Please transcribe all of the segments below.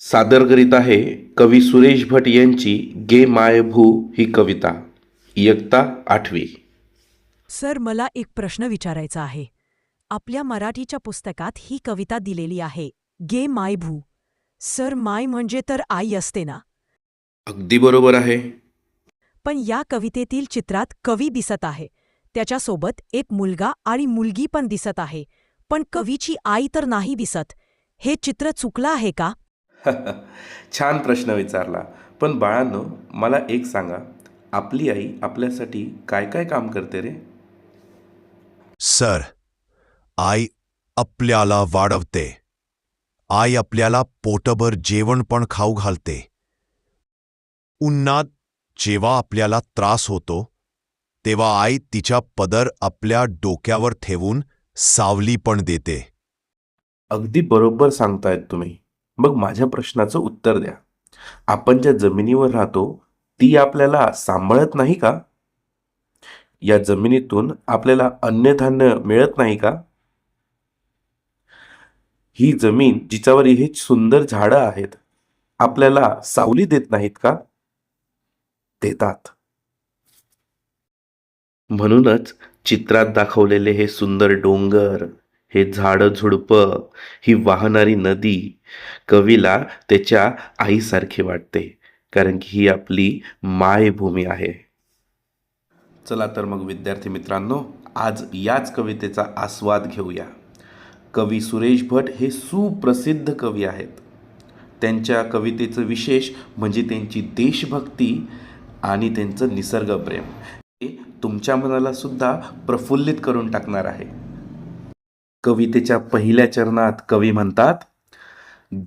सादर करीत आहे कवी सुरेश भट यांची गे माय भू ही कविता. इयत्ता 8वी. सर, मला एक प्रश्न विचारायचा आहे. आपल्या मराठीच्या पुस्तकात ही कविता दिलेली आहे, गे माय भू. सर, माय म्हणजे तर आई असते ना? अगदी बरोबर आहे. पण या कवितेतील चित्रात कवी दिसत आहे. त्याच्यासोबत एक मुलगा आणि मुलगी पण दिसत आहे. पण कवीची आई तर नाही दिसत. हे चित्र चुकलं आहे का? छान प्रश्न विचारला. पण बाळांनो, मला एक सांगा, आपली आई आपल्यासाठी काय काय काम करते रे? सर, आई आपल्याला वाढवते. आई आपल्याला पोटभर जेवण पण खाऊ घालते. उन्हात जेव्हा आपल्याला त्रास होतो तेव्हा आई तिच्या पदर आपल्या डोक्यावर ठेवून सावली पण देते. अगदी बरोबर सांगतायत तुम्ही. मग माझ्या प्रश्नाचं उत्तर द्या. आपण ज्या जमिनीवर राहतो ती आपल्याला सांभाळत नाही का? या जमिनीतून आपल्याला अन्नधान्य मिळत नाही का? ही जमीन जिच्यावर ही सुंदर झाडं आहेत, आपल्याला सावली देत नाहीत का? देतात. म्हणूनच चित्रात दाखवलेले हे सुंदर डोंगर, हे झाडं झुडपं, ही वाहणारी नदी कवीला त्याच्या आईसारखी वाटते, कारण की ही आपली मायभूमी आहे. चला तर मग विद्यार्थी मित्रांनो, आज याच कवितेचा आस्वाद घेऊया. कवी सुरेश भट हे सुप्रसिद्ध कवी आहेत. त्यांच्या कवितेचं विशेष म्हणजे त्यांची देशभक्ती आणि त्यांचं निसर्गप्रेम. हे तुमच्या मनाला सुद्धा प्रफुल्लित करून टाकणार आहे. कवितेच्या पहिल्या चरणात कवी म्हणतात,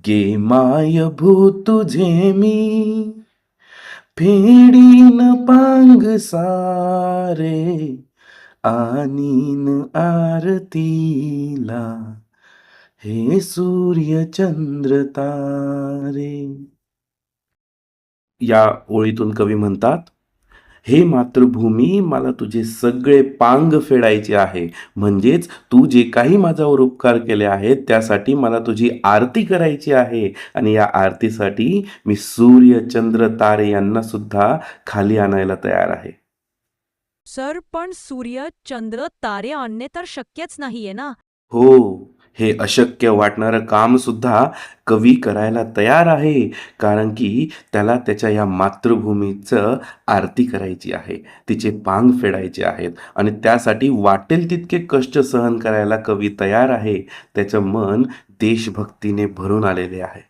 गे माय भू तुझे मी फेडीन पांग सारे आनीन आरतीला हे सूर्य चंद्र तारे. या ओळीतून कवी म्हणतात, हे मातृभूमी, मला तुझे सगळे पांग फेडायचे आहे. म्हणजेच तू जे काही माझ्यावर उपकार केले आहेत त्यासाठी मला तुझी आरती करायची आहे. आणि या आरतीसाठी मी सूर्य चंद्र तारे यांना सुद्धा खाली आणायला तयार आहे. सर, पण सूर्य, चंद्र, तारे आणणे तर शक्यच नाहीये ना? हो, हे अशक्य वाटणारं काम सुद्धा कवी करायला तयार आहे, कारण की त्याला त्याच्या या मातृभूमीचं आरती करायची आहे, तिचे पांग फेडायचे आहेत आणि त्यासाठी वाटेल तितके कष्ट सहन करायला कवी तयार आहे. त्याचं मन देशभक्तीने भरून आलेले आहे.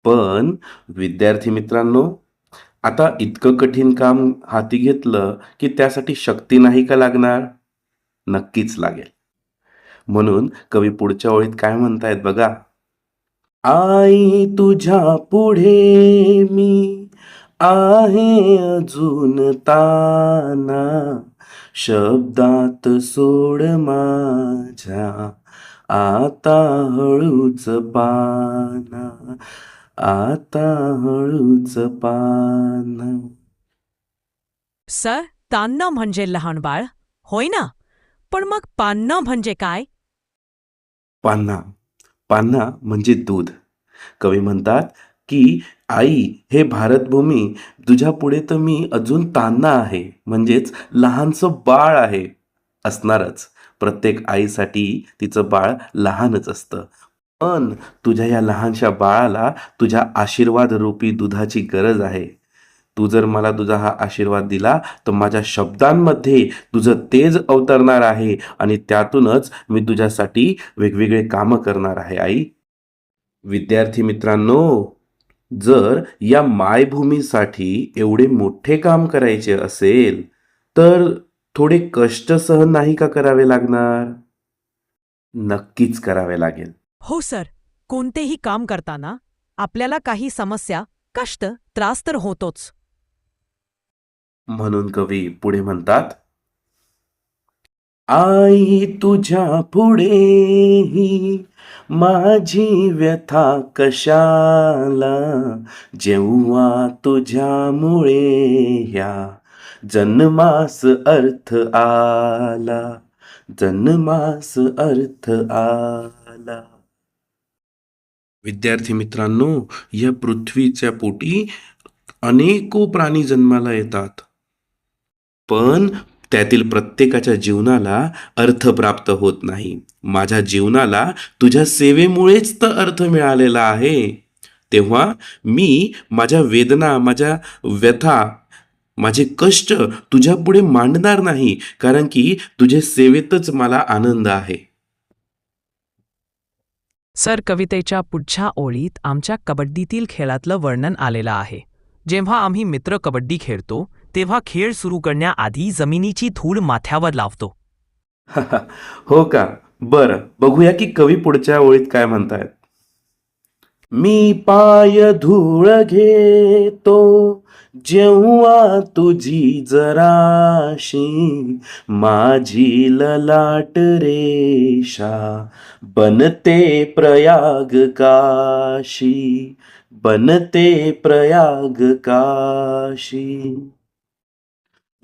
पण विद्यार्थी मित्रांनो, आता इतकं कठीण काम हाती घेतलं की त्यासाठी शक्ती नाही का लागणार? नक्कीच लागेल. म्हणून कवी पुढच्या ओळीत काय म्हणतायत बघा. आई तुझ्या पुढे मी आहे अजून ताना, शब्दात सोड माझ्या आता हळूच पाना, आता हळूच पाना. सर, तान्ना म्हणजे लहान बाळ, होय ना? पण मग पान्ना म्हणजे काय? पान्हा पान्हा म्हणजे दूध. कवी म्हणतात की आई हे भारतभूमी, तुझ्या पुढे तर मी अजून तान्हा आहे, म्हणजेच लहानसं बाळ आहे. असणारच, प्रत्येक आईसाठी तिचं बाळ लहानच असतं. पण तुझ्या या लहानशा बाळाला तुझ्या आशीर्वाद रूपी दुधाची गरज आहे. तू जर मला तुझा हा आशीर्वाद दिला तर माझ्या शब्दांमध्ये तुझं तेज अवतरणार आहे आणि त्यातूनच मी तुझ्यासाठी वेगवेगळे कामं करणार आहे आई. विद्यार्थी मित्रांनो, जर या मायभूमीसाठी एवढे मोठे काम करायचे असेल तर थोडे कष्ट सहन नाही का करावे लागणार? नक्कीच करावे लागेल. हो सर, कोणतेही काम करताना आपल्याला काही समस्या, कष्ट, त्रास तर होतोच. म्हणून कवी पुढे म्हणतात, आई तुझ्या पुढेही माझी व्यथा कशाला, जेव्हा तुझ्यामुळे ह्या जन्मास अर्थ आला, जन्मास अर्थ आला. विद्यार्थी मित्रांनो, या पृथ्वीच्या पोटी अनेको प्राणी जन्माला येतात, पण त्यातील प्रत्येकाच्या जीवनाला अर्थ प्राप्त होत नाही. माझ्या जीवनाला तुझ्या सेवेमुळेच तर अर्थ मिळालेला आहे. तेव्हा मी माझ्या वेदना, माझ्या व्यथा, माझे कष्ट तुझ्यापुढे मांडणार नाही, कारण की तुझ्या सेवेतच मला आनंद आहे. सर, कवितेच्या पुढच्या ओळीत आमच्या कबड्डीतील खेळातलं वर्णन आलेलं आहे. जेव्हा आम्ही मित्र कबड्डी खेळतो तेव्हा खेळ सुरू करण्याआधी जमिनीची धूळ माथ्यावर लावतो. हो का? बरं, बघूया की कवी पुढच्या ओळीत काय म्हणतायत. मी पाय धूळ घेतो जेव्हा तुझी जराशी माझी ललाट रेषा बनते प्रयाग काशी, बनते प्रयाग काशी.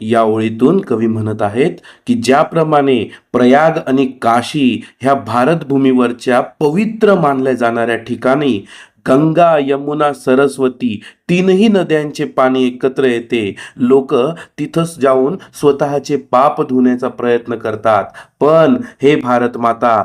या ओळीतून कवी म्हणत आहेत की ज्याप्रमाणे प्रयाग आणि काशी ह्या भारतभूमीवरच्या पवित्र मानल्या जाणाऱ्या ठिकाणी गंगा, यमुना, सरस्वती तीनही नद्यांचे पाणी एकत्र येते, लोक तिथंच जाऊन स्वतःचे पाप धुण्याचा प्रयत्न करतात. पण हे भारत माता,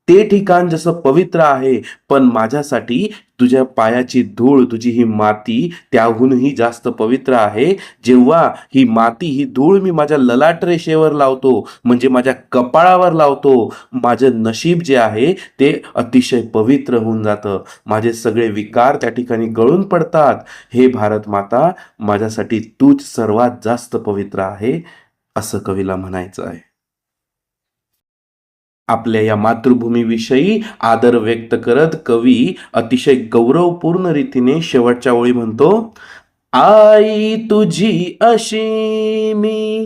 ते ठिकाण जसं पवित्र आहे, पण माझ्यासाठी तुझ्या पायाची धूळ, तुझी ही माती त्याहूनही जास्त पवित्र आहे. जेव्हा ही माती, ही धूळ मी माझ्या ललाट रेषेवर लावतो, म्हणजे माझ्या कपाळावर लावतो, माझं नशीब जे आहे ते अतिशय पवित्र होऊन जातं. माझे सगळे विकार त्या ठिकाणी गळून पडतात. हे भारत माता, माझ्यासाठी तूच सर्वात जास्त पवित्र आहे, असं कवीला म्हणायचं आहे. आपल्या या मातृभूमीविषयी आदर व्यक्त करत कवी अतिशय गौरवपूर्ण रीतीने शेवटच्या ओळी म्हणतो. आई तुझी अशी मी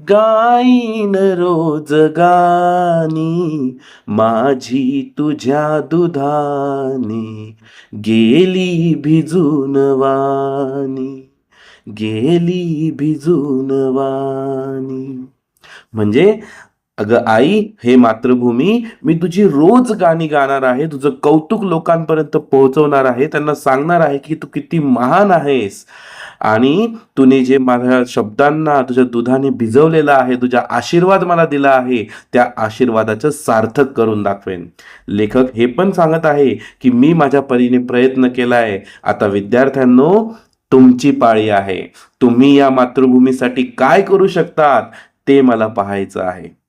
गाईन रोज गाणी, माझी तुझ्या दुधाने गेली भिजून वाणी, गेली भिजून वाणी. म्हणजे अगं आई, हे मातृभूमी, मी तुझी रोज गाणी गाणार आहे, तुझं कौतुक लोकांपर्यंत पोहोचवणार आहे, त्यांना सांगणार आहे की तू किती महान आहेस, आणि तुने जे माझ्या शब्दांना तुझ्या दुधाने भिजवलेलं आहे, तुझा आशीर्वाद मला दिला आहे, त्या आशीर्वादाचं सार्थक करून दाखवेन. लेखक हे पण सांगत आहे की मी माझ्या परीने प्रयत्न केलाय. आता विद्यार्थ्यांनो, तुमची पाळी आहे. तुम्ही या मातृभूमीसाठी काय करू शकतात ते मला पाहायचं आहे.